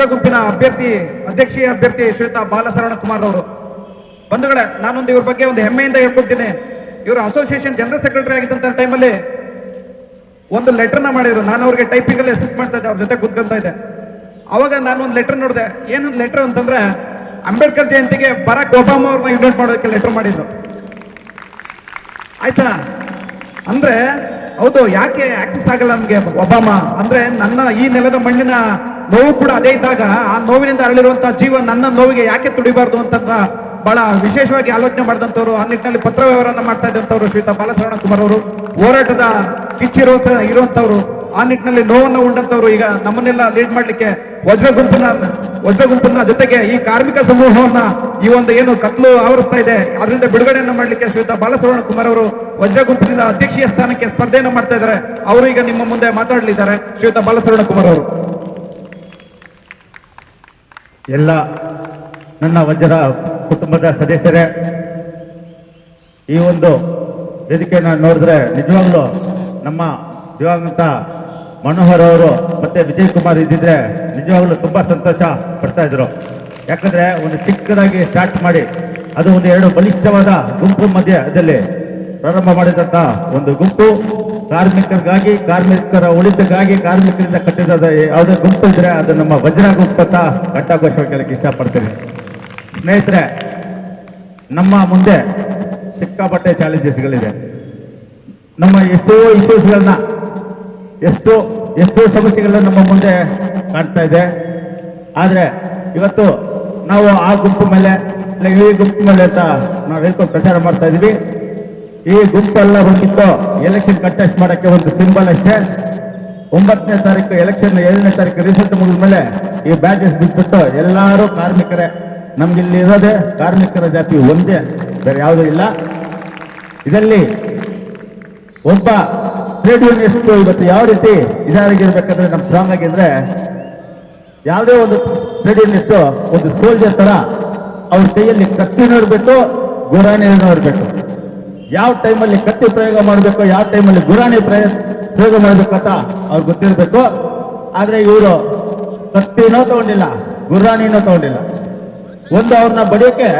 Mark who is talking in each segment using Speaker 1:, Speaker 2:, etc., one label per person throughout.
Speaker 1: ವಜ್ರ ಗುಂಪಿನ ಅಧ್ಯಕ್ಷೀಯ ಅಭ್ಯರ್ಥಿ ಶ್ರೀಯುತ ಬಾಲಸರವಣ ಕುಮಾರ್ ಅವರು. ಬಂಧುಗಳೇ, ನಾನೊಂದು ಇವ್ರ ಬಗ್ಗೆ ಒಂದು ಹೆಮ್ಮೆಯಿಂದ ಹೇಳ್ಕೊಡ್ತೀನಿ. ಇವರು ಅಸೋಸಿಯೇಷನ್ ಜನರಲ್ ಸೆಕ್ರೆಟರಿ ಆಗಿದ್ದಂಥ ಟೈಮಲ್ಲಿ ಒಂದು ಲೆಟರ್ನ ಮಾಡಿದ್ರು. ನಾನು ಅವ್ರಿಗೆ ಟೈಪಿಂಗಲ್ಲಿ ಅಸಿಸ್ಟ್ ಮಾಡ್ತಾ ಇದ್ದೆ, ಅವ್ರ ಜೊತೆ ಕೂತ್ಕೊಂತ ಇದ್ದೆ. ಅವಾಗ ನಾನು ಒಂದು ಲೆಟರ್ ನೋಡಿದೆ. ಏನೊಂದು ಲೆಟರ್ ಅಂತಂದ್ರೆ, ಅಂಬೇಡ್ಕರ್ ಜಯಂತಿಗೆ ಬರಾಕ್ ಒಬಾಮಾ ಅವ್ರನ್ನ ಇನ್ವೈಟ್ ಮಾಡೋದಕ್ಕೆ ಲೆಟರ್ ಮಾಡಿದ್ರು. ಆಯ್ತಾ? ಅಂದ್ರೆ ಹೌದು, ಯಾಕೆ ಆಕ್ಸೆಸ್ ಆಗಲ್ಲ ನಮ್ಗೆ ಒಬಾಮಾ ಅಂದ್ರೆ, ನನ್ನ ಈ ನೆಲದ ಮಣ್ಣಿನ ನೋವು ಕೂಡ ಅದೇ ಇದ್ದಾಗ ಆ ನೋವಿನಿಂದ ಅರಳಿರುವಂತಹ ಜೀವ ನನ್ನ ನೋವಿಗೆ ಯಾಕೆ ತುಡಿಬಾರ್ದು ಅಂತ ಬಹಳ ವಿಶೇಷವಾಗಿ ಆಲೋಚನೆ ಮಾಡಿದಂಥವ್ರು, ಆ ನಿಟ್ಟಿನಲ್ಲಿ ಪತ್ರ ವ್ಯವಹಾರವನ್ನು ಮಾಡ್ತಾ ಇದ್ದಂಥವ್ರು ಶ್ರೀಯುತ ಬಾಲಸರವಣ ಕುಮಾರ್ ಅವರು. ಹೋರಾಟದ ಇರುವಂತವ್ರು, ಆ ನಿಟ್ಟಿನಲ್ಲಿ ನೋವನ್ನು ಉಂಡಂತವ್ರು. ಈಗ ನಮ್ಮನ್ನೆಲ್ಲ ಲೀಡ್ ಮಾಡ್ಲಿಕ್ಕೆ ವಜ್ರ ಗುಂಪನ್ನ ಜೊತೆಗೆ ಈ ಕಾರ್ಮಿಕ ಸಮೂಹವನ್ನ ಈ ಒಂದು ಏನು ಕತ್ಲು ಆವರಿಸ್ತಾ ಇದೆ ಅದರಿಂದ ಬಿಡುಗಡೆಯನ್ನ ಮಾಡ್ಲಿಕ್ಕೆ ಶ್ರೀಯುತ ಬಾಲಸರವಣ ಕುಮಾರ್ ಅವರು ವಜ್ರ ಗುಂಪಿನಿಂದ ಅಧ್ಯಕ್ಷೀಯ ಸ್ಥಾನಕ್ಕೆ ಸ್ಪರ್ಧೆಯನ್ನು ಮಾಡ್ತಾ ಇದ್ದಾರೆ. ಅವರು ಈಗ ನಿಮ್ಮ ಮುಂದೆ ಮಾತಾಡಲಿದ್ದಾರೆ. ಶ್ರೀಯುತ ಬಾಲಸರವಣ ಕುಮಾರ್ ಅವರು.
Speaker 2: ಎಲ್ಲ ನನ್ನ ವಜ್ರ ಕುಟುಂಬದ ಸದಸ್ಯರೇ, ಈ ಒಂದು ವೇದಿಕೆಯನ್ನು ನೋಡಿದ್ರೆ ನಿಜವಾಗ್ಲೂ ನಮ್ಮ ದಿವಂಗತ ಮನೋಹರ್ ಅವರು ಮತ್ತೆ ವಿಜಯ್ ಕುಮಾರ್ ಇದ್ದಿದ್ರೆ ನಿಜವಾಗ್ಲೂ ತುಂಬಾ ಸಂತೋಷ ಪಡ್ತಾ ಇದ್ರು. ಯಾಕಂದ್ರೆ ಒಂದು ಚಿಕ್ಕದಾಗಿ ಸ್ಟಾರ್ಟ್ ಮಾಡಿ ಅದು ಒಂದು 2 ಬಲಿಷ್ಠವಾದ ಗುಂಪು ಮಧ್ಯದಲ್ಲಿ ಪ್ರಾರಂಭ ಮಾಡಿದಂತ ಒಂದು ಗುಂಪು ಕಾರ್ಮಿಕರಿಗಾಗಿ, ಕಾರ್ಮಿಕರ ಉಳಿತಕ್ಕಾಗಿ, ಕಾರ್ಮಿಕರಿಂದ ಕಟ್ಟಿದ ಯಾವುದೇ ಗುಂಪು ಇದ್ರೆ ಅದು ನಮ್ಮ ವಜ್ರ ಗುಂಪು ಅಂತ ಘಂಟಾಘೋಷವಾಗಿ ಹೇಳಕ್ಕೆ ಇಷ್ಟಪಡ್ತೀನಿ. ಸ್ನೇಹಿತರೆ, ನಮ್ಮ ಮುಂದೆ ಸಿಕ್ಕಾಪಟ್ಟೆ ಚಾಲೆಂಜಸ್ಗಳಿದೆ. ನಮ್ಮ ಎಷ್ಟೋ ಇಶ್ಯೂಸ್ಗಳನ್ನ ಎಷ್ಟೋ ಸಮಸ್ಯೆಗಳನ್ನ ನಮ್ಮ ಮುಂದೆ ಕಾಣ್ತಾ ಇದೆ. ಆದರೆ ಇವತ್ತು ನಾವು ಆ ಗುಂಪು ಮೇಲೆ ಈ ಗುಂಪು ಮೇಲೆ ಅಂತ ನಾವು ಹೇಳ್ಕೊಂಡು ಪ್ರಚಾರ ಮಾಡ್ತಾ ಇದೀವಿ. ಈ ಗುಂಪೆಲ್ಲ ಬಂದಿತ್ತು ಎಲೆಕ್ಷನ್ ಕಂಟೆಸ್ಟ್ ಮಾಡೋಕ್ಕೆ ಒಂದು ಸಿಂಬಲ್ ಅಷ್ಟೇ. 9ನೇ ತಾರೀಕು ಎಲೆಕ್ಷನ್, 7ನೇ ತಾರೀಕು ರಿಸಲ್ಟ್ ಮುಗಿದ ಮೇಲೆ ಈ ಬ್ಯಾಚಸ್ ಬಿಟ್ಬಿಟ್ಟು ಎಲ್ಲರೂ ಕಾರ್ಮಿಕರೇ. ನಮ್ಗಿಲ್ಲಿ ಇರೋದೇ ಕಾರ್ಮಿಕರ ಜಾತಿ ಒಂದೇ, ಬೇರೆ ಯಾವುದೂ ಇಲ್ಲ. ಇದರಲ್ಲಿ ಒಬ್ಬ ಟ್ರೇಡ್ ಯೂನಿಯನ್ಸ್ ಇವತ್ತು ಯಾವ ರೀತಿ ಇದಾಗಿರ್ಬೇಕಂದ್ರೆ ನಮ್ ಸ್ಟ್ರಾಂಗ್ ಆಗಿದ್ರೆ, ಯಾವುದೇ ಒಂದು ಟ್ರೇಡ್ ಯೂನಿಯನ್ಸ್ ಒಂದು ಸೋಲ್ಜರ್ ತರ ಅವ್ರ ಕೈಯಲ್ಲಿ ಕತ್ತಿನೂ ಇರಬೇಕು, ಗುರಾಣಿನೂ ಇರಬೇಕು. ಯಾವ ಟೈಮಲ್ಲಿ ಕತ್ತಿ ಪ್ರಯೋಗ ಮಾಡಬೇಕು, ಯಾವ ಟೈಮಲ್ಲಿ ಗುರಾಣಿ ಪ್ರಯೋಗ ಮಾಡಬೇಕು ಅಂತ ಅವ್ರಿಗೆ ಗೊತ್ತಿರಬೇಕು. ಆದ್ರೆ ಇವರು ಕತ್ತಿನೂ ತಗೊಂಡಿಲ್ಲ, ಗುರಾಣಿನೂ ತಗೊಂಡಿಲ್ಲ. ಒಂದು ಅವ್ರನ್ನ ಬಡಿಯೋಕೆ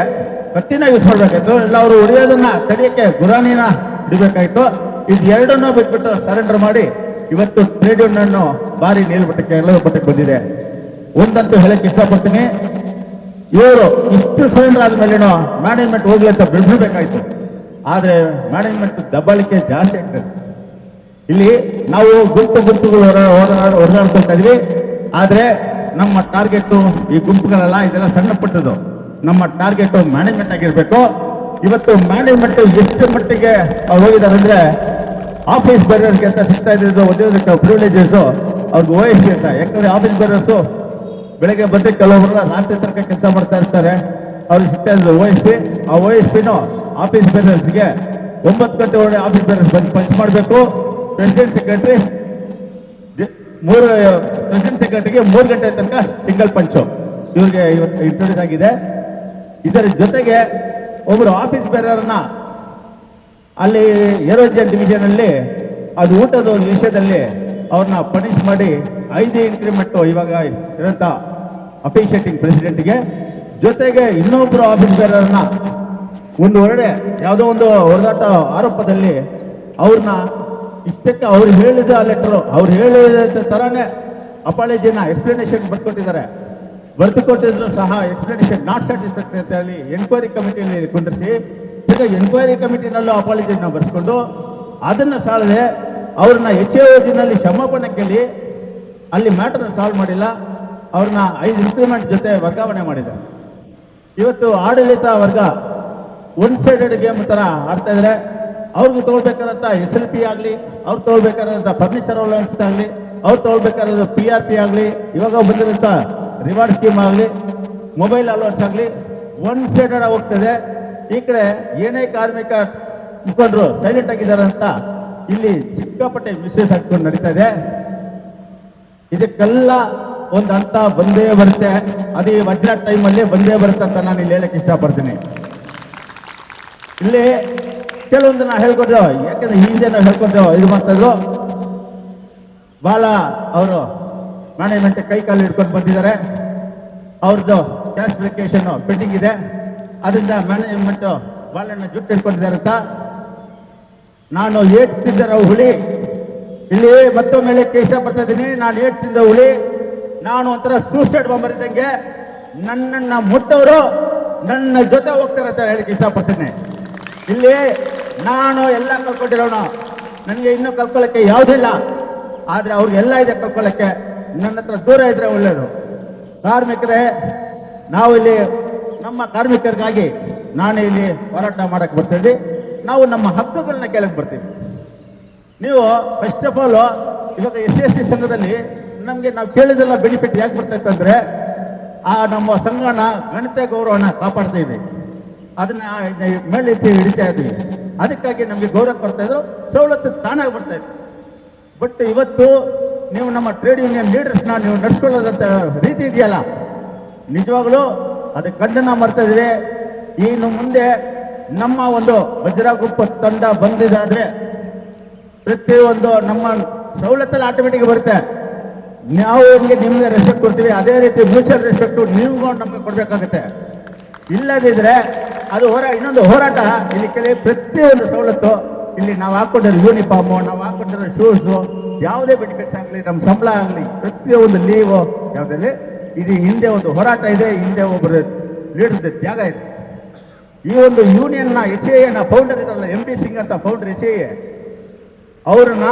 Speaker 2: ಕತ್ತಿನ ಯೂಸ್ ಮಾಡ್ಬೇಕಾಯ್ತು, ಇಲ್ಲ ಅವರು ಹೊಡೆಯೋದನ್ನ ತಡೆಯೋಕೆ ಗುರಾಣಿನ ಹಿಡಿಬೇಕಾಯ್ತು. ಇದು ಎರಡನ್ನೂ ಬಿಟ್ಬಿಟ್ಟು ಸರೆಂಡರ್ ಮಾಡಿ ಇವತ್ತು ಟ್ರೇಡ್ ಯೂನಿಯನ್ ಭಾರಿ ಮೇಲ್ಮಟ್ಟಕ್ಕೆ ಮಟ್ಟಕ್ಕೆ ಬಂದಿದೆ. ಒಂದಂತೂ ಹೇಳಕ್ಕೆ ಇಷ್ಟಪಡ್ತೀನಿ, ಇವರು ಇಷ್ಟು ಸರೆಂಡರ್ ಆದ್ಮೇಲೇನೋ ಮ್ಯಾನೇಜ್ಮೆಂಟ್ ಹೋಗ್ಲಿ ಅಂತ ಬಿಡ್ಬೇಕಾಯ್ತು. ಆದ್ರೆ ಮ್ಯಾನೇಜ್ಮೆಂಟ್ ದಬ್ಬಾಳಿಕೆ ಜಾಸ್ತಿ ಆಗ್ತದೆ. ಇಲ್ಲಿ ನಾವು ಗುಂಪುಗಳು ಹೊರನಾಡ್ಕೊಳ್ತಾ ಇದ್ವಿ. ಆದ್ರೆ ನಮ್ಮ ಟಾರ್ಗೆಟ್ ಈ ಗುಂಪುಗಳೆಲ್ಲ ಇದೆಲ್ಲ ಸಣ್ಣ ಪಟ್ಟದ್ದು. ನಮ್ಮ ಟಾರ್ಗೆಟ್ ಮ್ಯಾನೇಜ್ಮೆಂಟ್ ಆಗಿರ್ಬೇಕು. ಇವತ್ತು ಮ್ಯಾನೇಜ್ಮೆಂಟ್ ಎಷ್ಟು ಮಟ್ಟಿಗೆ ಹೋಗಿದ್ದಾರೆ ಅಂದ್ರೆ, ಆಫೀಸ್ ಬೇರರ್ಸ್ಗೆ ಅಂತ ಸಿಗ್ತಾ ಇದ್ದು ಉದ್ಯೋಗಕ್ಕೆ ಪ್ರಿವಿಲೇಜಸ್ ಅವ್ರಿಗೆ OSP ಅಂತ. ಯಾಕಂದ್ರೆ ಆಫೀಸ್ ಬೇರರ್ಸು ಬೆಳಗ್ಗೆ ಬಂದು ಕೆಲವೊಬ್ಬರ ರಾತ್ರಿ ತನಕ ಕೆಲಸ ಮಾಡ್ತಾ ಇರ್ತಾರೆ, ಅವ್ರಿಗೆ ಸಿಗ್ತಾ ಇದ್ದು OSP. ಆ OSPನೂ ಆಫೀಸ್ ಬೇರರ್ಸ್ಗೆ 9 ಗಂಟೆ ಒಳಗೆ ಆಫೀಸ್ ಬೇರರ್ಸ್ ಬಂದು ಪಂಚ್ ಮಾಡಬೇಕು. ಪ್ರೆಸಿಡೆಂಟ್ ಸೆಕ್ರೆಟರಿಗೆ 3 ಗಂಟೆ ತನಕ ಸಿಂಗಲ್ ಪಂಚು ಇವ್ರಿಗೆ ಇವತ್ತು ಇಂಟ್ರೊಡ್ಯೂಸ್ ಆಗಿದೆ. ಇದರ ಜೊತೆಗೆ ಒಬ್ಬರು ಆಫೀಸ್ ಬೇರರ್ನ ಅಲ್ಲಿ ಏರೋಜನ್ ಡಿವಿಷನ್ ಅಲ್ಲಿ ಅದು ಊಟದ ವಿಷಯದಲ್ಲಿ ಅವ್ರನ್ನ ಪನಿಷ್ ಮಾಡಿ 5 ಇನ್ಕ್ರಿಮೆಂಟ್ ಇವಾಗ ಇರಂತ ಅಫಿಷಿಯೇಟಿಂಗ್ ಪ್ರೆಸಿಡೆಂಟ್ಗೆ. ಜೊತೆಗೆ ಇನ್ನೊಬ್ರು ಆಫೀಸ್ ಬೇರರ್ನ ಒಂದು ಯಾವುದೋ ಒಂದು ಹೊಡೆದಾಟ ಆರೋಪದಲ್ಲಿ ಅವ್ರನ್ನ ಇಷ್ಟಕ್ಕೆ ಅವ್ರು ಹೇಳಿದ ಲೆಟರ್, ಅವ್ರು ಹೇಳಿದ ತರಾನೇ ಅಪಾಲಜಿನ ಎಕ್ಸ್ಪ್ಲನೇಷನ್ ಬರ್ದುಕೊಟ್ಟಿದ್ರು ಸಹ ಎಕ್ಸ್ಪ್ಲನೇಷನ್ ನಾಟ್ ಸ್ಯಾಟಿಸ್ಫ್ಯಾಕ್ಟರಿ ಅಂತ ಹೇಳಿ ಎನ್ಕ್ವೈರಿ ಕಮಿಟಿಯಲ್ಲಿ ಕುಂದಿರಿಸಿ, ಈಗ ಎನ್ಕ್ವೈರಿ ಕಮಿಟಿನಲ್ಲೂ ಅಪಾಲಜಿನ ಬರ್ಸ್ಕೊಂಡು ಅದನ್ನ ಸಾಲದೆ ಅವ್ರನ್ನ HAOಜಿನಲ್ಲಿ ಕ್ಷಮಾಪಣೆ ಕೇಳಿ ಅಲ್ಲಿ ಮ್ಯಾಟರ್ನ ಸಾಲ್ವ್ ಮಾಡಿಲ್ಲ. ಅವ್ರನ್ನ 5 ಇನ್ಕ್ರಿಮೆಂಟ್ ಜೊತೆ ವರ್ಗಾವಣೆ ಮಾಡಿದ್ದಾರೆ. ಇವತ್ತು ಆಡಳಿತ ವರ್ಗ ಒನ್ ಸೈಡೆಡ್ ಗೇಮ್ ತರ ಆಡ್ತಾ ಇದ್ರೆ, ಅವ್ರಿಗೆ ತಗೊಳ್ಬೇಕಾದಂತ SLP ಆಗಲಿ, ಅವ್ರು ತಗೊಳ್ಬೇಕಾದಂತ ಫರ್ನಿಚರ್ ಅಲೌನ್ಸ್ ಆಗಲಿ, ಅವ್ರು ತಗೊಳ್ಬೇಕಾದ PRP ಆಗಲಿ, ಇವಾಗ ಬಂದಿರೋಂಥ ರಿವಾರ್ಡ್ ಸ್ಕೀಮ್ ಆಗಲಿ, ಮೊಬೈಲ್ ಅಲೌನ್ಸ್ ಆಗಲಿ ಒನ್ ಸೈಡೆಡ್ ಹೋಗ್ತದೆ. ಈ ಕಡೆ ಏನೇ ಕಾರ್ಮಿಕ ಮುಖಂಡರು ಸೈಲೆಂಟ್ ಆಗಿದ್ದಾರೆ ಅಂತ ಇಲ್ಲಿ ಸಿಕ್ಕಾಪಟ್ಟೆ ಮಿಸ್ಯೂಸ್ ಹಾಕೊಂಡು ನಡೀತಾ ಇದೆ. ಇದಕ್ಕೆಲ್ಲ ಒಂದು ಹಂತ ಬಂದೇ ಬರುತ್ತೆ. ಅದೇ ವಜ್ರ ಟೈಮಲ್ಲಿ ಬಂದೇ ಬರುತ್ತೆ ಅಂತ ನಾನು ಇಲ್ಲಿ ಹೇಳಕ್ಕೆ ಇಷ್ಟಪಡ್ತೀನಿ. ಇಲ್ಲಿ ಕೆಲವೊಂದು ನಾವು ಹೇಳ್ಕೊಡ್ತೇವೆ, ಯಾಕಂದ್ರೆ ಹಿಂದೆ ನಾವು ಹೇಳ್ಕೊಡ್ತೇವೆ, ಇದು ಮಾಡ್ತಾ ಇದ್ರು ಬಹಳ ಅವರು ಮ್ಯಾನೇಜ್ಮೆಂಟ್ ಕೈ ಕಾಲು ಹಿಡ್ಕೊಂಡು ಬಂದಿದ್ದಾರೆ. ಅವ್ರದ್ದು ಕ್ಲಾಸಿಫಿಕೇಶನ್ ಪೆಂಡಿಂಗ್ ಇದೆ. ಅದರಿಂದ ಮ್ಯಾನೇಜ್ಮೆಂಟ್ వాళ్ళನ್ನ ಜುಟ್ಟು ಇಟ್ಕೊಂಡಿದ್ದಾರೆ ಅಂತ ನಾನು ಏಟ್ತಿದ್ದರ ಹುಳಿ ಇಲ್ಲಿ ಮತ್ತೊಮ್ಮೆ ಹೇಳಕ್ಕೆ ಇಷ್ಟಪಡ್ತಾ ಇದ್ದೀನಿ. ನಾನು ಏಟ್ತಿದ್ದ ಹುಳಿ, ನಾನು ಒಂಥರ ಸೂಸೈಡ್ ಬಾಂಬರ್ ಇದ್ದಂಗೆ. ನನ್ನನ್ನು ಮುಟ್ಟವರು ನನ್ನ ಜೊತೆ ಹೋಗ್ತಾರೆ ಅಂತ ಹೇಳಕ್ಕೆ ಇಷ್ಟಪಡ್ತೀನಿ. ಇಲ್ಲಿ ನಾನು ಎಲ್ಲ ಕಲ್ಕೊಂಡಿರೋಣ, ನನಗೆ ಇನ್ನೂ ಕಲ್ಕೊಳ್ಳೋಕ್ಕೆ ಯಾವುದಿಲ್ಲ. ಆದರೆ ಅವ್ರಿಗೆಲ್ಲ ಇದೆ ಕಲ್ಕೊಳ್ಳೋಕ್ಕೆ. ನನ್ನ ಹತ್ರ ದೂರ ಇದ್ರೆ ಒಳ್ಳೆಯದು. ಕಾರ್ಮಿಕರೇ, ನಾವು ಇಲ್ಲಿ ನಮ್ಮ ಕಾರ್ಮಿಕರಿಗಾಗಿ ನಾನು ಇಲ್ಲಿ ಹೋರಾಟ ಮಾಡಕ್ಕೆ ಬರ್ತೀವಿ. ನಾವು ನಮ್ಮ ಹಕ್ಕುಗಳನ್ನ ಕೇಳಕ್ಕೆ ಬರ್ತೀವಿ. ನೀವು ಫಸ್ಟ್ ಆಫ್ ಆಲ್ ಇವಾಗ SC ಸಂಘದಲ್ಲಿ ನಮಗೆ ನಾವು ಕೇಳಿದೆಲ್ಲ ಬೆನಿಫಿಟ್ ಯಾಕೆ ಬರ್ತೈತೆ ಅಂದರೆ, ಆ ನಮ್ಮ ಸಂಘನ ಘನತೆ ಗೌರವನ ಕಾಪಾಡ್ತಾ ಇದೆ, ಅದನ್ನ ಮೇಲೆ ಹಿಡಿತಾ ಇದ್ದೀವಿ. ಅದಕ್ಕಾಗಿ ನಮಗೆ ಗೌರವ ಕೊಡ್ತಾ ಇದ್ರು, ಸವಲತ್ತು ತಾನಾಗಿ ಬರ್ತಾ ಇತ್ತು. ಬಟ್ ಇವತ್ತು ನೀವು ನಮ್ಮ ಟ್ರೇಡ್ ಯೂನಿಯನ್ ಲೀಡರ್ಸ್ನ ನೀವು ನಡ್ಸ್ಕೊಳ್ಳೋದಂತ ರೀತಿ ಇದೆಯಲ್ಲ, ನಿಜವಾಗ್ಲೂ ಅದಕ್ಕೆ ಖಂಡನ ಮಾಡ್ತಾ ಇದ್ದೀವಿ. ಇನ್ನು ಮುಂದೆ ನಮ್ಮ ಒಂದು ವಜ್ರ ಗುಂಪು ತಂಡ ಬಂದಿದ್ದಾದ್ರೆ ಪ್ರತಿಯೊಂದು ನಮ್ಮ ಸವಲತ್ತಲ್ಲಿ ಆಟೋಮೆಟಿಕ್ ಬರುತ್ತೆ. ನಾವು ನಿಮಗೆ ರೆಸ್ಪೆಕ್ಟ್ ಕೊಡ್ತೀವಿ, ಅದೇ ರೀತಿ ಮ್ಯೂಚುವಲ್ ರೆಸ್ಪೆಕ್ಟ್ ನೀವು ನಮಗೆ ಕೊಡಬೇಕಾಗುತ್ತೆ. ಇಲ್ಲದಿದ್ರೆ ಅದು ಇನ್ನೊಂದು ಹೋರಾಟ. ಇಲ್ಲಿ ಕೆಲವು ಪ್ರತಿಯೊಂದು ಸವಲತ್ತು ಇಲ್ಲಿ ನಾವು ಹಾಕೊಂಡಿರೋ ಯೂನಿಫಾರ್ಮು, ನಾವು ಹಾಕೊಂಡಿರೋ ಶೂಸು, ಯಾವುದೇ ಬೆನಿಫಿಟ್ಸ್ ಆಗಲಿ, ನಮ್ಮ ಸಂಬಳ ಆಗಲಿ, ಪ್ರತಿಯೊಂದು ಲೀವು ಯಾವುದಲ್ಲಿ ಇದು ಹಿಂದೆ ಒಂದು ಹೋರಾಟ ಇದೆ, ಹಿಂದೆ ಒಬ್ಬರು ಲೀಡರ್ಸ್ ತ್ಯಾಗ ಇದೆ. ಈ ಒಂದು ಯೂನಿಯನ್ನ HAA ಫೌಂಡರ್ ಇದಾರಲ್ಲ, MD ಸಿಂಗ್ ಅಂತ ಫೌಂಡರ್ HAA, ಅವ್ರನ್ನ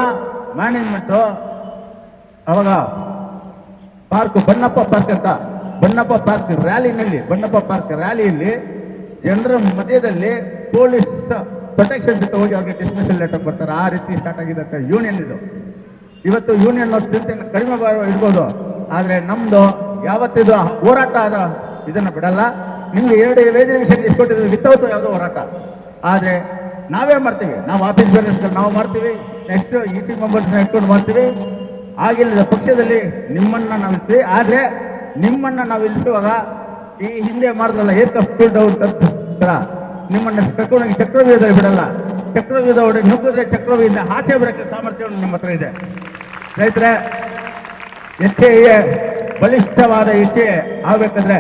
Speaker 2: ಮ್ಯಾನೇಜ್ಮೆಂಟು ಅವಾಗ ಪಾರ್ಕ್ ಬಣ್ಣಪ್ಪ ಪಾರ್ಕ್ ಅಂತ ಬಣ್ಣಪ್ಪ ಪಾರ್ಕ್ ರ್ಯಾಲಿಯಲ್ಲಿ ಜನರ ಮಧ್ಯದಲ್ಲಿ ಪೊಲೀಸ್ ಪ್ರೊಟೆಕ್ಷನ್ ಜೊತೆ ಹೋಗಿ ಅವ್ರಿಗೆ ಡಿಸ್ಮಿಸಲ್ ಲೆಟರ್ ಬರ್ತಾರೆ. ಆ ರೀತಿ ಸ್ಟಾರ್ಟ್ ಆಗಿದೆ ಯೂನಿಯನ್ ಇದು. ಇವತ್ತು ಯೂನಿಯನ್ ಕಡಿಮೆ ಇರ್ಬೋದು, ಆದರೆ ನಮ್ದು ಯಾವತ್ತಿದು ಹೋರಾಟ ಆದ ಇದನ್ನ ಬಿಡಲ್ಲ. ನಿಮ್ಗೆ 2 ವೇಜ್ ವಿಷಯ ಇಸ್ಕೊಟ್ಟಿದ್ವಿ ವಿತೌಟ್ ಯಾವುದೋ ಹೋರಾಟ. ಆದರೆ ನಾವೇ ಮಾಡ್ತೀವಿ, ನಾವು ಆಫೀಸ್ ಬೇರೆಸ್ಗಳು ನಾವು ಮಾಡ್ತೀವಿ, ನೆಕ್ಸ್ಟ್ EC ಮೆಂಬರ್ಸ್ನ ಇಟ್ಕೊಂಡು ಮಾಡ್ತೀವಿ. ಆಗಿಲ್ಲ ಪಕ್ಷದಲ್ಲಿ ನಿಮ್ಮನ್ನ ನಾವು ಇಳಿಸಿ, ಆದರೆ ನಿಮ್ಮನ್ನ ನಾವು ಇಳಿಸುವಾಗ ಈ ಹಿಂದೆ ಮಾಡಿದ್ರಲ್ಲ ಏರ್ಕ್ರಾಫ್ಟ್ ಸ್ಕೂಲ್ ಡೌನ್ ತರ ನಿಮ್ಮನ್ನ ಕರ್ಕೊಂಡೋಗಿ ಚಕ್ರವ್ಯೂಹದಲ್ಲಿ ಬಿಡಲ್ಲ. ಚಕ್ರವ್ಯೂಹ ಹೊಡೆದು ನುಗ್ಗಿದ್ರೆ ಚಕ್ರವ್ಯೂಹದಿಂದ ಆಚೆ ಬರೋಕ್ಕೆ ಸಾಮರ್ಥ್ಯ ನಮ್ಮ ಹತ್ರ ಇದೆ. ರೈತರೇ, HAA ಬಲಿಷ್ಠವಾದ HAA ಆಗಬೇಕಂದ್ರೆ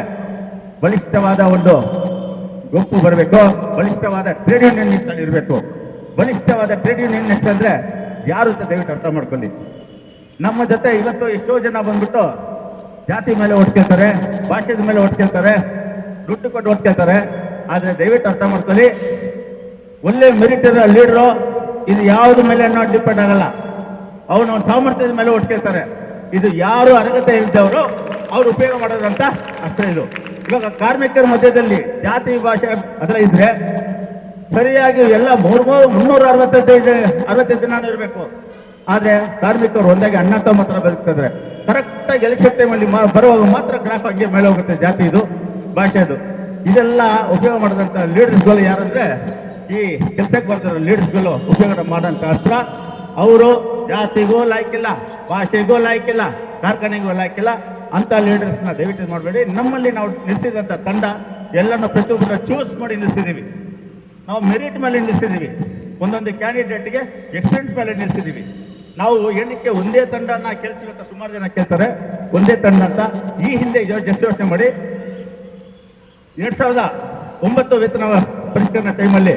Speaker 2: ಬಲಿಷ್ಠವಾದ ಒಂದು ಗುಂಪು ಬರಬೇಕು, ಬಲಿಷ್ಠವಾದ ಟ್ರೇಡ್ ಯೂನಿಯನ್ ಇರಬೇಕು. ಬಲಿಷ್ಠವಾದ ಟ್ರೇಡ್ ಯೂನಿಯನ್ ಅಂದ್ರೆ ಯಾರು ಅಂತ ದಯವಿಟ್ಟು ಅರ್ಥ ಮಾಡ್ಕೊಳ್ಳಿ. ನಮ್ಮ ಜೊತೆ ಇವತ್ತು ಎಷ್ಟೋ ಜನ ಬಂದ್ಬಿಟ್ಟು ಜಾತಿ ಮೇಲೆ ಓಡ್ಕೊಳ್ತಾರೆ, ಭಾಷೆದ ಮೇಲೆ ಓಡ್ಕೊಳ್ತಾರೆ, ದುಡ್ಡು ಕೊಟ್ಟು ಓಡ್ಕೊಳ್ತಾರೆ. ಆದರೆ ದಯವಿಟ್ಟು ಅರ್ಥ ಮಾಡ್ಕೊಳ್ಳಿ, ಒಳ್ಳೆ ಮೆರಿಟ್ ಇರೋ ಲೀಡ್ರು ಇದು ಯಾವುದ್ರ ಮೇಲೆ ಡಿಪೆಂಡ್ ಆಗಲ್ಲ. ಅವನು ಸಾಮರ್ಥ್ಯದ ಮೇಲೆ ಓಡ್ಕೊಳ್ತಾರೆ. ಇದು ಯಾರು ಅರ್ಹತೆ ಇದ್ದವರು ಅವ್ರು ಉಪಯೋಗ ಮಾಡೋದಂತ ಅಷ್ಟೇ. ಇದು ಇವಾಗ ಕಾರ್ಮಿಕರ ಮಧ್ಯದಲ್ಲಿ ಜಾತಿ ಭಾಷೆ ಅದೆಲ್ಲ ಇದ್ರೆ ಸರಿಯಾಗಿ ಎಲ್ಲ 365 ದಿನ ಇರಬೇಕು. ಆದರೆ ಕಾರ್ಮಿಕರು ಒಂದಾಗಿ ಅಣ್ಣ ತಮ್ಮ ಹತ್ರ ಬದುಕ್ತಿದ್ರೆ ಕರೆಕ್ಟಾಗಿ ಎಲೆಕ್ಷನ್ ಟೈಮಲ್ಲಿ ಬರುವಾಗ ಮಾತ್ರ ಗ್ರಾಫ್ ಹಂಗೆ ಮೇಲೆ ಹೋಗುತ್ತೆ ಜಾತಿ ಇದು ಭಾಷೆದು. ಇದೆಲ್ಲ ಉಪಯೋಗ ಮಾಡೋದಂತ ಲೀಡರ್ಸ್ಗಳು ಯಾರಂದ್ರೆ ಈ ಕೆಲಸಕ್ಕೆ ಬರ್ತಾರೆ ಲೀಡರ್ಸ್ಗಳು ಉಪಯೋಗ ಮಾಡೋಂಥ ಅಸ್ತ್ರ. ಅವರು ಜಾತಿಗೂ ಲಾಯ್ಕಿಲ್ಲ, ಭಾಷೆಗೂ ಲಾಯ್ಕಿಲ್ಲ, ಕಾರ್ಖಾನೆಗೂ ಲಾಯ್ಕಿಲ್ಲ ಅಂತ ಲೀಡರ್ಸ್ನ ದಯವಿಟ್ಟು ಮಾಡಬೇಡಿ. ನಮ್ಮಲ್ಲಿ ನಾವು ನಿಲ್ಲಿಸಿದಂಥ ತಂಡ ಎಲ್ಲನೂ ಪ್ರತಿಯೊಬ್ಬರ ಚೂಸ್ ಮಾಡಿ ನಿಲ್ಲಿಸಿದ್ದೀವಿ. ನಾವು ಮೆರಿಟ್ ಮೇಲೆ ನಿಲ್ಲಿಸಿದ್ದೀವಿ, ಒಂದೊಂದು ಕ್ಯಾಂಡಿಡೇಟ್ಗೆ ಎಕ್ಸ್ಪೀರಿಯನ್ಸ್ ಮೇಲೆ ನಿಲ್ಲಿಸಿದ್ದೀವಿ. ನಾವು ಏನಕ್ಕೆ ಒಂದೇ ತಂಡನ ಕೇಳ್ತೀವಿ ಅಂತ ಸುಮಾರು ಜನ ಕೇಳ್ತಾರೆ. ಒಂದೇ ತಂಡ ಅಂತ ಈ ಹಿಂದೆ ಜಸ್ಟ್ ಯೋಚನೆ ಮಾಡಿ, 2009 ವೇತನ ಪರಿಷ್ಕರಣೆ ಟೈಮಲ್ಲಿ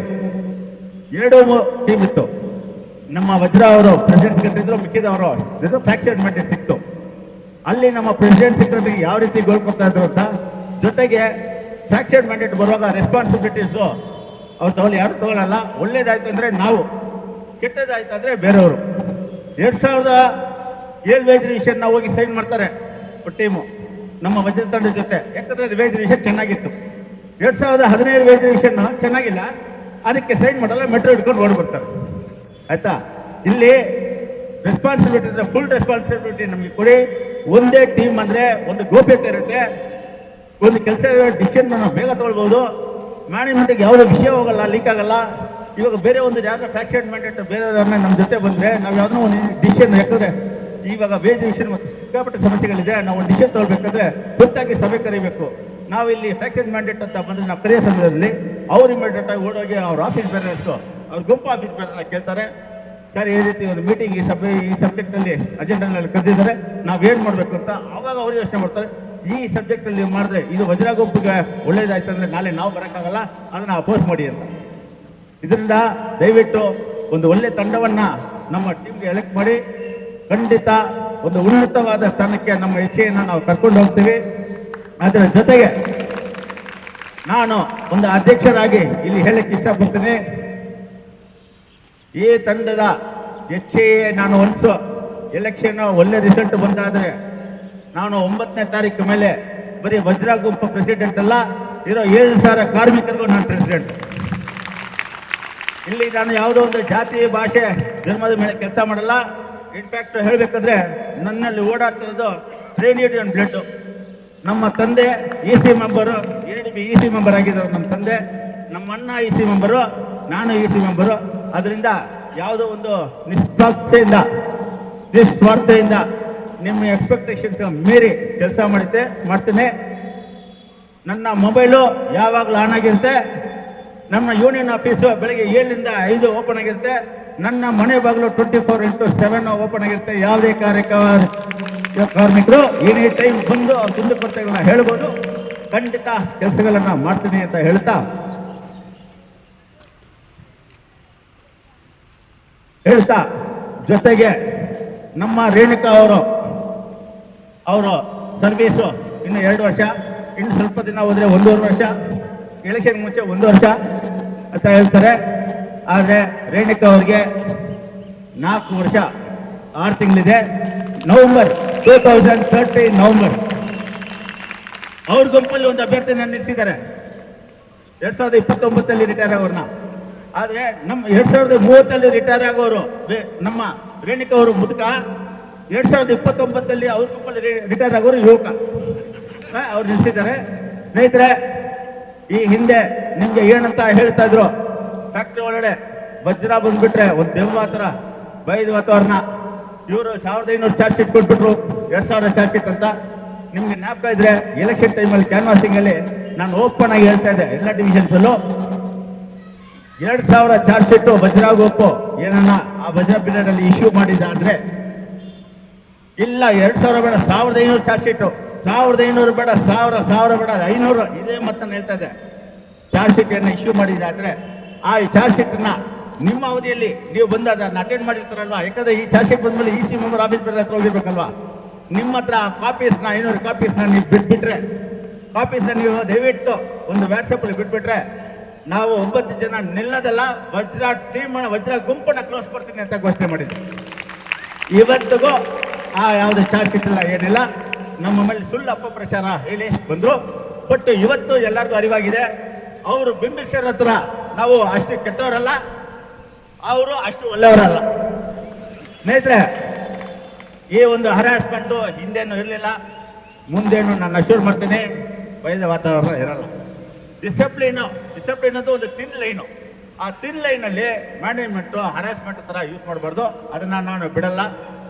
Speaker 2: 2 ಟೀಮ್ ಇತ್ತು. ನಮ್ಮ ವಜ್ರ ಅವರು ಪ್ರೆಸಿಡೆಂಟ್ ಕಟ್ಟಿದ್ರು, ಮಿಕ್ಕಿದವರು ಫ್ರಾಕ್ಚರ್ಡ್ ಮೆಂಟೇಜ್ ಸಿಕ್ತು. ಅಲ್ಲಿ ನಮ್ಮ ಪ್ರೆಸಿಡೆಂಟ್ ಸೆಕ್ರೆಟರಿಗೆ ಯಾವ ರೀತಿ ಗೋಲ್ ಕೊಡ್ತಾ ಇದ್ರು ಅಂತ, ಜೊತೆಗೆ ಫ್ರಾಕ್ಚರ್ಡ್ ಮ್ಯಾಂಡೇಟ್ ಬರುವಾಗ ರೆಸ್ಪಾನ್ಸಿಬಿಲಿಟೀಸು ಅವ್ರು ತಗೊಳ್ಳಿ, ಯಾರು ತಗೊಳ್ಳಲ್ಲ. ಒಳ್ಳೇದಾಯ್ತು ಅಂದರೆ ನಾವು, ಕೆಟ್ಟದಾಯ್ತು ಅಂದರೆ ಬೇರೆಯವರು. 2007 ವೇಜ್ ರಿವಿಷನ್ ನಾವು ಹೋಗಿ ಸೈನ್ ಮಾಡ್ತಾರೆ ಟೀಮು ನಮ್ಮ ವಜ್ರ ತಂಡದ ಜೊತೆ. ಯಾಕಂದರೆ ಅದು ವೇಜ್ ರಿವಿಷನ್ ಚೆನ್ನಾಗಿತ್ತು. 2017 ವೇಜ್ ರಿವಿಷನ್ ಚೆನ್ನಾಗಿಲ್ಲ, ಅದಕ್ಕೆ ಸೈನ್ ಮಾಡಲ್ಲ, ಮೆಟ್ರೋ ಹಿಡ್ಕೊಂಡು ಓಡ್ಬಿಡ್ತಾರೆ. ಆಯ್ತಾ? ಇಲ್ಲಿ ರೆಸ್ಪಾನ್ಸಿಬಿಲಿಟಿ ಅಂದರೆ ಫುಲ್ ರೆಸ್ಪಾನ್ಸಿಬಿಲಿಟಿ ನಮಗೆ ಕೊಡಿ. ಒಂದೇ ಟೀಮ್ ಅಂದರೆ ಒಂದು ಗೋಪ್ಯತೆ ಇರುತ್ತೆ, ಒಂದು ಕೆಲಸ ಡಿಸಿಷನ್ ನಾವು ಬೇಗ ತೊಗೊಳ್ಬೋದು. ಮ್ಯಾನೇಜ್ಮೆಂಟಿಗೆ ಯಾವುದೇ ವಿಷಯ ಹೋಗಲ್ಲ, ಲೀಕ್ ಆಗಲ್ಲ. ಇವಾಗ ಬೇರೆ ಒಂದು ಯಾರನ್ನ ಫ್ರಾಕ್ಚರ್ಡ್ ಮ್ಯಾಂಡೇಟ್ ಬೇರೆಯವ್ರನ್ನ ನಮ್ಮ ಜೊತೆ ಬಂದರೆ ನಾವು ಯಾವುದೋ ಒಂದು ಡಿಸಿಷನ್, ಯಾಕಂದರೆ ಇವಾಗ ವೇಜ್ ಡಿಸಿಷನ್ ಸಿಕ್ಕಾಪಟ್ಟೆ ಸಮಸ್ಯೆಗಳಿದೆ. ನಾವು ಒಂದು ಡಿಸಿಷನ್ ತೊಗೊಳ್ಬೇಕಾದ್ರೆ ತುರ್ತಾಗಿ ಸಭೆ ಕರಿಬೇಕು. ನಾವು ಇಲ್ಲಿ ಫ್ರಾಕ್ಚರ್ಡ್ ಮ್ಯಾಂಡೇಟ್ ಅಂತ ಬಂದರೆ ನಾವು ಕರೆಯೋ ಸಮಯದಲ್ಲಿ ಅವ್ರು ಇಮಿಡಿಯೇಟ್ ಆಗಿ ಓಡೋಗಿ ಅವ್ರ ಆಫೀಸ್ ಬೇರೆಯರ್ಸು, ಅವ್ರ ಗುಂಪು ಆಫೀಸ್ ಬೇರೆ ಕೇಳ್ತಾರೆ, ಸರ್ ಈ ರೀತಿ ಒಂದು ಮೀಟಿಂಗ್ ಈ ಸಬ್ಜೆಕ್ಟಲ್ಲಿ ಅಜೆಂಡಾನಲ್ಲಿ ಕರೆದಿದ್ದಾರೆ, ನಾವೇನು ಮಾಡಬೇಕು ಅಂತ. ಆವಾಗ ಅವ್ರು ಯೋಚನೆ ಮಾಡ್ತಾರೆ, ಈ ಸಬ್ಜೆಕ್ಟಲ್ಲಿ ನೀವು ಮಾಡಿದ್ರೆ ಇದು ವಜ್ರ ಗುಂಪಿಗೆ ಒಳ್ಳೇದಾಯ್ತು ಅಂದರೆ ನಾಳೆ ನಾವು ಬರೋಕ್ಕಾಗಲ್ಲ, ಅದನ್ನು ಅಪೋಸ್ ಮಾಡಿ ಅಂತ. ಇದರಿಂದ ದಯವಿಟ್ಟು ಒಂದು ಒಳ್ಳೆ ತಂಡವನ್ನು ನಮ್ಮ ಟೀಮ್ಗೆ ಎಲೆಕ್ಟ್ ಮಾಡಿ ಖಂಡಿತ ಒಂದು ಉನ್ನತವಾದ ಸ್ಥಾನಕ್ಕೆ ನಮ್ಮ ಹೆಜ್ಜೆಯನ್ನು ನಾವು ಕರ್ಕೊಂಡು ಹೋಗ್ತೀವಿ. ಅದರ ಜೊತೆಗೆ ನಾನು ಒಂದು ಅಧ್ಯಕ್ಷರಾಗಿ ಇಲ್ಲಿ ಹೇಳಕ್ಕೆ ಇಷ್ಟಪಡ್ತೀನಿ, ಈ ತಂಡದ ಹೆಚ್ಚೆ ನಾನು ಒನ್ಸು ಎಲೆಕ್ಷನ್ ಒಳ್ಳೆ ರಿಸಲ್ಟ್ ಬಂದಾದರೆ ನಾನು 9ನೇ ತಾರೀಕು ಮೇಲೆ ಬರೀ ವಜ್ರ ಗುಂಪು ಪ್ರೆಸಿಡೆಂಟ್ ಅಲ್ಲ, ಇರೋ 7,000 ಕಾರ್ಮಿಕರಿಗೂ ನಾನು ಪ್ರೆಸಿಡೆಂಟ್. ಇಲ್ಲಿ ನಾನು ಯಾವುದೋ ಒಂದು ಜಾತಿ ಭಾಷೆ ಧರ್ಮದ ಮೇಲೆ ಕೆಲಸ ಮಾಡಲ್ಲ. ಇನ್ಫ್ಯಾಕ್ಟ್ ಹೇಳಬೇಕಂದ್ರೆ ನನ್ನಲ್ಲಿ ಓಡಾಡ್ತಿರೋದು ಟ್ರೇಡ್ ಯೂನಿಯನ್ ಬ್ಲಡ್. ನಮ್ಮ ತಂದೆ EC member, ADB EC member ಆಗಿದ್ದಾರೆ ನಮ್ಮ ತಂದೆ, ನಮ್ಮ ಅಣ್ಣ EC ಮೆಂಬರು, ನಾನು EC ಮೆಂಬರು. ಅದರಿಂದ ಯಾವುದೋ ಒಂದು ನಿಸ್ವಾರ್ಥೆಯಿಂದ ನಿಸ್ವಾರ್ಥೆಯಿಂದ ನಿಮ್ಮ ಎಕ್ಸ್ಪೆಕ್ಟೇಷನ್ಸ್ ಮೀರಿ ಕೆಲಸ ಮಾಡ್ತೇನೆ. ನನ್ನ ಮೊಬೈಲು ಯಾವಾಗಲೂ ಆನ್ ಆಗಿರುತ್ತೆ. ನಮ್ಮ ಯೂನಿಯನ್ ಆಫೀಸು ಬೆಳಗ್ಗೆ 7ರಿಂದ 5 ಓಪನ್ ಆಗಿರುತ್ತೆ. ನನ್ನ ಮನೆ ಬಾಗಿಲು 24/7 ಓಪನ್ ಆಗಿರುತ್ತೆ. ಯಾವುದೇ ಕಾರ್ಮಿಕರು ಎನಿ ಟೈಮ್ ಬಂದು ಅವ್ರ ಕುಂದುಕೊರತೆಗಳನ್ನ ಹೇಳ್ಬೋದು. ಖಂಡಿತ ಕೆಲಸಗಳನ್ನ ಮಾಡ್ತೀನಿ ಅಂತ ಹೇಳ್ತಾ ಜೊತೆಗೆ ನಮ್ಮ ರೇಣುಕಾ ಅವರು ಸರ್ವೀಸು ಇನ್ನು 2 ವರ್ಷ, ಇನ್ನು ಸ್ವಲ್ಪ ದಿನ ಹೋದರೆ 1.5 ವರ್ಷ, ಎಲೆಕ್ಷನ್ ಮುಂಚೆ 1 ವರ್ಷ ಅಂತ ಹೇಳ್ತಾರೆ. ಆದರೆ ರೇಣುಕಾ ಅವ್ರಿಗೆ 4 ವರ್ಷ 6 ತಿಂಗಳಿದೆ. ನವೆಂಬರ್ 2030 ನವೆಂಬರ್ ಅವ್ರ ಗುಂಪಲ್ಲಿ ಒಂದು ಅಭ್ಯರ್ಥಿನ ನಿಲ್ಲಿಸಿದ್ದಾರೆ. 2029 ರಿಟೈರ್ ಆಗೋರ್ನ. ಆದರೆ ನಮ್ಮ 2030 ರಿಟೈರ್ ಆಗೋರು ನಮ್ಮ ರೇಣುಕಾ ಅವರು ಮುದುಕ, 2029 ಅವ್ರ ಗುಂಪಲ್ಲಿ ರಿಟೈರ್ ಆಗೋರು ಯುವಕ. ಅವ್ರು ನಿಲ್ಲಿಸಿದ್ದಾರೆ. ಸ್ನೇಹಿತರೆ, ಈ ಹಿಂದೆ ನಿಮ್ಗೆ ಏನಂತ ಹೇಳ್ತಾ ಇದ್ರು, ಫ್ಯಾಕ್ಟ್ರಿ ಒಳಗಡೆ ವಜ್ರ ಬಂದ್ಬಿಟ್ರೆ ಒಂದು ದೆವ್ವ ಹತ್ರ ಬೈದು ವಾತಾವರಣ. ಇವರು 1500 ಚಾರ್ಜ್ ಶೀಟ್ ಕೊಟ್ಬಿಟ್ರು, 2000 ಚಾರ್ಜ್ ಶೀಟ್ ಅಂತ. ನಿಮ್ಗೆ ಜ್ಞಾಪಕ ಇದ್ರೆ ಎಲೆಕ್ಷನ್ ಟೈಮಲ್ಲಿ ಕ್ಯಾನ್ವಾಸಿಂಗ್ ಅಲ್ಲಿ ನಾನು ಓಪನ್ ಆಗಿ ಹೇಳ್ತಾ ಇದ್ದೆ, ಎಲ್ಲ ಡಿವಿಷನ್ಸಲ್ಲೂ 2000 ಚಾರ್ಜ್ ಶೀಟು ವಜ್ರ ಗುಂಪು ಏನನ್ನ ಆ ವಜ್ರ ಪೀರಿಯಡ್ ಅಲ್ಲಿ ಇಶ್ಯೂ ಮಾಡಿದಾದ್ರೆ, ಇಲ್ಲ 2000 ಬೇಡ 1500 ಚಾರ್ಜ್ ಶೀಟು, 1500 ಬೇಡ 1000 ಬೇಡ 500, ಇದೇ ಮಾತನ್ನ ಹೇಳ್ತಾ ಇದೆ. ಚಾರ್ಜ್ ಶೀಟ್ ಅನ್ನ ಇಶ್ಯೂ ಮಾಡಿದಾದ್ರೆ ಆ ಚಾರ್ಜ್ ಶೀಟ್ನ ನಿಮ್ಮ ಅವಧಿಯಲ್ಲಿ ನೀವು ಬಂದು ಅದನ್ನ ಅಟೆಂಡ್ ಮಾಡಿರ್ತಾರಲ್ವಾ. ಯಾಕಂದ್ರೆ ಈ ಚಾರ್ಜ್ ಶೀಟ್ ಬಂದ್ಮೇಲೆ EC ಮೆಂಬರ್ ಆಫೀಸ್ ಹತ್ರ ಹೋಗಿರ್ಬೇಕಲ್ವಾ. ನಿಮ್ಮ ಹತ್ರ ಕಾಪೀಸ್ನ 500 ಕಾಪೀಸ್ನ ನೀವು ಬಿಟ್ಬಿಟ್ರೆ, ಕಾಪೀಸ್ನ ನೀವು ದಯವಿಟ್ಟು ಒಂದು ವಾಟ್ಸಪ್ಪಲ್ಲಿ ಬಿಟ್ಬಿಟ್ರೆ, ನಾವು 9 ಜನ ನಿಲ್ಲೋದಲ್ಲ, ವಜ್ರ ಟೀಮ್ ವಜ್ರ ಗುಂಪನ್ನ ಕ್ಲೋಸ್ ಮಾಡ್ತೀನಿ ಅಂತ ಘೋಷಣೆ ಮಾಡಿದ್ವಿ. ಇವತ್ತಿಗೂ ಆ ಯಾವುದೇ ಚಾರ್ಜ್ ಶೀಟ್ ಇಲ್ಲ, ಏನಿಲ್ಲ. ನಮ್ಮ ಮೇಲೆ ಸುಳ್ಳು ಅಪಪ್ರಚಾರ ಹೇಳಿ ಬಂದರು. ಬಟ್ ಇವತ್ತು ಎಲ್ಲರಿಗೂ ಅರಿವಾಗಿದೆ, ಅವರು ಬಿಂಬಿಸರ್ ಹತ್ರ ನಾವು ಅಷ್ಟು ಕೆಟ್ಟವರಲ್ಲ, ಅವರು ಅಷ್ಟು ಒಳ್ಳೆಯವರಲ್ಲ. ಸ್ನೇಹಿತರೆ, ಈ ಒಂದು ಹರಾಸ್ಮೆಂಟು ಹಿಂದೇನು ಇರಲಿಲ್ಲ, ಮುಂದೇನು ನಾನು ಅಶ್ಯೂರ್ ಮಾಡ್ತೀನಿ, ವೈದ್ಯ ವಾತಾವರಣ ಇರಲ್ಲ. ಡಿಸಿಪ್ಲಿನ್ ಅಂತ ಒಂದು ತಿನ್ ಲೈನು, ಆ ತಿನ್ ಲೈನಲ್ಲಿ ಮ್ಯಾನೇಜ್ಮೆಂಟು ಹರಾಸ್ಮೆಂಟ್ ಥರ ಯೂಸ್ ಮಾಡಬಾರ್ದು. ಅದನ್ನು ನಾನು ಬಿಡಲ್ಲ.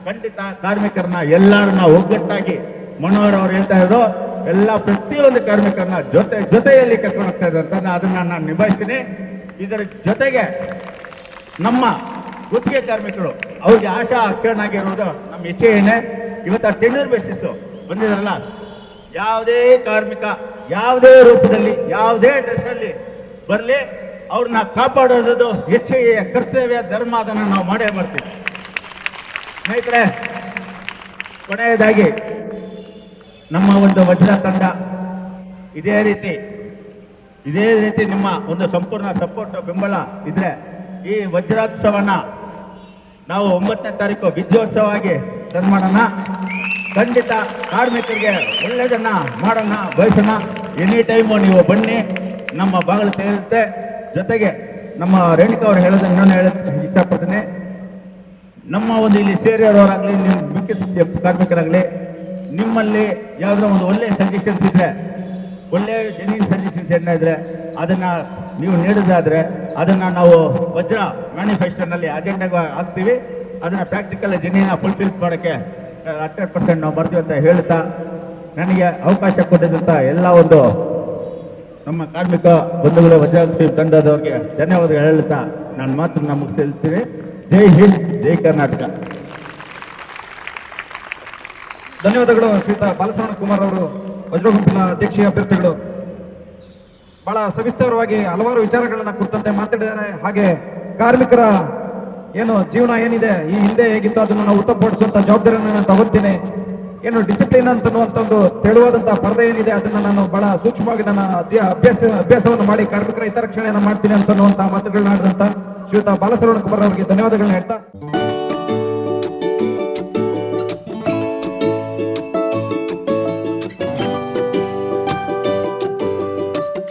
Speaker 2: ಖಂಡಿತ ಕಾರ್ಮಿಕರನ್ನ ಎಲ್ಲರನ್ನ ಒಗ್ಗಟ್ಟಾಗಿ ಮನೋಹರ್ ಅವರು ಹೇಳ್ತಾ ಇದ್ರು, ಎಲ್ಲ ಪ್ರತಿಯೊಂದು ಕಾರ್ಮಿಕರನ್ನ ಜೊತೆಯಲ್ಲಿ ಕರ್ಕೊಂಡು ಹೋಗ್ತಾ ಇದ್ದಾರೆ ಅಂತ ಅದನ್ನ ನಾನು ನಿಭಾಯಿಸ್ತೀನಿ. ಇದರ ಜೊತೆಗೆ ನಮ್ಮ ಗುತ್ತಿಗೆ ಕಾರ್ಮಿಕರು ಅವ್ರಿಗೆ ಆಶಾ ಅಕ್ಕನಾಗಿರುವುದು ನಮ್ಮ ಇಚ್ಛೆ ಏನೇ. ಇವತ್ತು ಆ ಟೆನ್ಯೂರ್ ಬೇಸಿಸ್ ಬಂದಿದಾರಲ್ಲ, ಯಾವುದೇ ಕಾರ್ಮಿಕ ಯಾವುದೇ ರೂಪದಲ್ಲಿ ಯಾವುದೇ ಡ್ರೆಸ್ಸಲ್ಲಿ ಬರಲಿ, ಅವ್ರನ್ನ ಕಾಪಾಡೋದು ಹೆಚ್ಚಿಗೆ ಕರ್ತವ್ಯ, ಧರ್ಮ, ಅದನ್ನು ನಾವು ಮಾಡೇ ಮಾಡ್ತೀವಿ. ಸ್ನೇಹಿತರೆ, ಕೊನೆಯದಾಗಿ ನಮ್ಮ ಒಂದು ವಜ್ರ ತಂಡ ಇದೇ ರೀತಿ ನಿಮ್ಮ ಒಂದು ಸಂಪೂರ್ಣ ಸಪೋರ್ಟ್ ಬೆಂಬಲ ಇದ್ರೆ ಈ ವಜ್ರೋತ್ಸವನ ನಾವು 9ನೇ ತಾರೀಕು ವಿಜಯೋತ್ಸವವಾಗಿ ರನ್ ಮಾಡೋಣ. ಖಂಡಿತ ಕಾರ್ಮಿಕರಿಗೆ ಒಳ್ಳೆಯದನ್ನ ಮಾಡೋಣ, ಬಯಸೋಣ. ಎನಿ ಟೈಮು ನೀವು ಬನ್ನಿ, ನಮ್ಮ ಬಾಗಿಲು ತೆರೆಯುತ್ತೆ. ಜೊತೆಗೆ ನಮ್ಮ ರೇಣುಕಾ ಅವರು ಹೇಳೋದನ್ನ ನಾನು ಇಷ್ಟಪಡ್ತೀನಿ. ನಮ್ಮ ಒಂದು ಇಲ್ಲಿ ಸೇರಿರೋರಾಗಲಿ, ನಿಮ್ಮ ಮಿಕ್ಕಿದ ಕಾರ್ಮಿಕರಾಗಲಿ, ನಿಮ್ಮಲ್ಲಿ ಯಾವುದೋ ಒಂದು ಒಳ್ಳೆಯ ಸಜೆಷನ್ಸ್ ಇದ್ರೆ, ಒಳ್ಳೆಯ ಜೆನ್ಯೂನ್ ಸಜೆಷನ್ಸ್ ಏನಿದ್ರೆ ಅದನ್ನು ನೀವು ನೀಡೋದಾದರೆ ಅದನ್ನು ನಾವು ವಜ್ರ ಮ್ಯಾನಿಫೆಸ್ಟೋನಲ್ಲಿ ಅಜೆಂಡಾಗ ಹಾಕ್ತೀವಿ. ಅದನ್ನು ಪ್ರಾಕ್ಟಿಕಲ್ ಜೆನ್ಯೂನ್ ಫುಲ್ಫಿಲ್ ಮಾಡೋಕ್ಕೆ 100% ನಾವು ಬರ್ತೀವಿ ಅಂತ ಹೇಳ್ತಾ, ನನಗೆ ಅವಕಾಶ ಕೊಟ್ಟಿದ್ದಂಥ ಎಲ್ಲ ಒಂದು ನಮ್ಮ ಕಾರ್ಮಿಕ ಬಂಧುಗಳು, ವಜ್ರ ತಂಡದವ್ರಿಗೆ ಧನ್ಯವಾದಗಳು ಹೇಳ್ತಾ ನಾನು ಮಾತನ್ನು ಮುಗಿಸ್ತೀನಿ. ಜೈ ಹಿಂದ್, ಜೈ ಕರ್ನಾಟಕ.
Speaker 1: ಧನ್ಯವಾದಗಳು ಶ್ರೀಯುತ ಬಾಲಚಂದ್ರ ಕುಮಾರ್ ಅವರು ವಜ್ರ ಗುಂಪಿನ ಅಧ್ಯಕ್ಷೀಯ ಅಭ್ಯರ್ಥಿಗಳು ಬಹಳ ಸವಿಸ್ತರವಾಗಿ ಹಲವಾರು ವಿಚಾರಗಳನ್ನ ಕುರಿತಂತೆ ಮಾತಾಡಿದ್ದಾರೆ. ಹಾಗೆ ಕಾರ್ಮಿಕರ ಏನು ಜೀವನ ಏನಿದೆ ಈ ಹಿಂದೆ ಹೇಗಿತ್ತು ಅದನ್ನು ನಾವು ಉತ್ತಮಪಡಿಸುವಂತ ಜವಾಬ್ದಾರಿಯನ್ನು ನಾನು ತಗೋತೀನಿ. ಏನು ಡಿಸಿಪ್ಲಿನ್ ಅಂತನ್ನುವಂತ ಒಂದು ತೆಳುವಾದಂತಹ ಪರದೆ ಏನಿದೆ ಅದನ್ನ ನಾನು ಬಹಳ ಸೂಕ್ಷ್ಮವಾಗಿ ನನ್ನ ಅಭ್ಯಾಸವನ್ನು ಮಾಡಿ ಕಾರ್ಮಿಕರ ಹಿತರಕ್ಷಣೆಯನ್ನು ಮಾಡ್ತೀನಿ ಅಂತನ್ನುವಂತಹ ಮಾತುಗಳನ್ನ ಆಡಿದಂತ ಶ್ರೀಯುತ ಬಾಲಸರವಣ ಕುಮಾರ್ ಅವರಿಗೆ ಧನ್ಯವಾದಗಳನ್ನ ಹೇಳ್ತಾ